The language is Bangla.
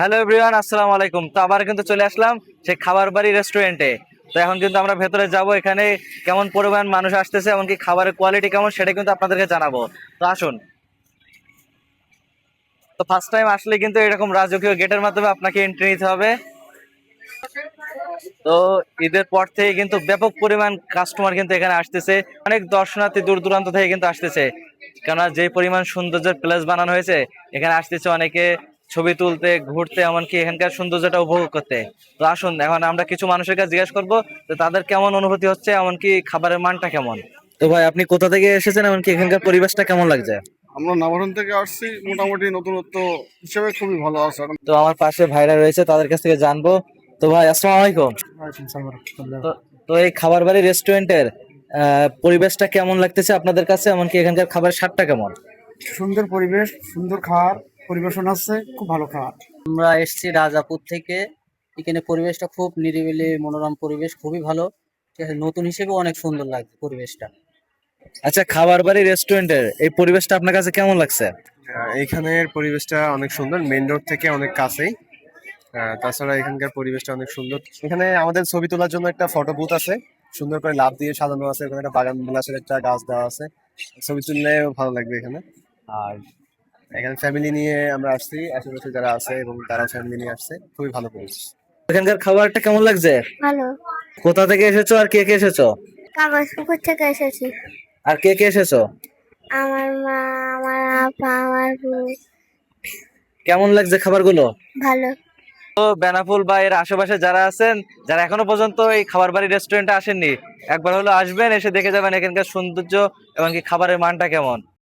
হ্যালো এভরিওয়ান, আসসালামু আলাইকুম। তো আবার কিন্তু চলে আসলাম সেই খাবার বাড়ি রেস্টুরেন্টে। তো এখন কিন্তু আমরা ভেতরে যাব, এখানে কেমন পরিমাণ মানুষ আসতেছে, এমনকি খাবারের কোয়ালিটি কেমন সেটা কিন্তু আপনাদেরকে জানাবো। তো আসুন। তো ফার্স্ট টাইম আসলে কিন্তু এরকম রাজকীয় গেটের মাধ্যমে আপনাকে এন্ট্রি নিতে হবে। তো ঈদের পর থেকে কিন্তু ব্যাপক পরিমাণ কাস্টমার কিন্তু এখানে আসতেছে, অনেক দর্শনার্থী দূর দূরান্ত থেকে কিন্তু আসতেছে। কেননা যে পরিমাণ সৌন্দর্যের প্লেস বানানো হয়েছে, এখানে আসতেছে অনেকে ছবি তুলতে, ঘুরতে, এমনকি এখানকার সৌন্দর্যটা উপভোগ করতে। তো আসুন, এখন আমরা কিছু মানুষের কাছে জিজ্ঞেস করবো যে তাদের কেমন অনুভূতি হচ্ছে, এমনকি খাবারের মানটা কেমন। তো ভাই, আপনি কোথা থেকে এসেছেন, এমনকি এখানকার পরিবেশটা কেমন লাগছে? আমরা নবারণ থেকে আসছি, মোটামুটি নতুনত্ব হিসেবে খুবই ভালো আছে এখন। তো আমার পাশে ভাইরা রয়েছে, তাদের কাছ থেকে জানবো। তো ভাই, আসসালামু আলাইকুম। তো তো এই খাবার বাড়ি রেস্টুরেন্টের পরিবেশটা কেমন লাগতেছে আপনাদের কাছে, এমনকি এখানকার খাবারের স্বাদটা কেমন? সুন্দর পরিবেশ, সুন্দর খাবার পরিবেশন আছে, খুব ভালো খাবার। আমরা এসেছি রাজাপুর থেকে। এখানে পরিবেশটা খুব নিরিবিলি, মনোরম পরিবেশ, খুবই ভালো। ঠিক আছে, নতুন হিসেবে অনেক সুন্দর লাগছে পরিবেশটা। আচ্ছা, খাবার বাড়ি রেস্টুরেন্টের এই পরিবেশটা আপনার কাছে কেমন লাগছে? এইখানের পরিবেশটা অনেক সুন্দর, মেইন রোড থেকে অনেক কাছেই। তাছাড়া এখানকার পরিবেশটা অনেক সুন্দর। এখানে আমাদের ছবি তোলার জন্য একটা ফটো বুথ আছে, সুন্দর করে লাভ দিয়ে সাজানো আছে। ওখানে একটা বাগান বিলাসের একটা গাছ দেওয়া আছে, ছবি তুললে ভালো লাগবে এখানে। আর এখানে ফ্যামিলি নিয়ে আমরা আসছি, আশেপাশে যারা আছে এবং তারা ফ্যামিলি নিয়ে আসছে, খুবই ভালো পরিবেশ। এখানকার খাবারটা কেমন লাগছে? ভালো। কোথা থেকে এসেছো আর কে কে এসেছো? কাগজপুকুর থেকে এসেছি। আর কে কে এসেছো? আমার মা, আমার আপা, আমার বোন। কেমন লাগছে খাবারগুলো? ভালো। তো বেনাপোল বা এর আশেপাশে যারা আছেন, যারা এখনো পর্যন্ত এই খাবার বাড়ি রেস্টুরেন্টে আসেননি, একবার হলো আসবেন, এসে দেখে যাবেন এখানকার সৌন্দর্য এবং কি খাবারের মানটা কেমন।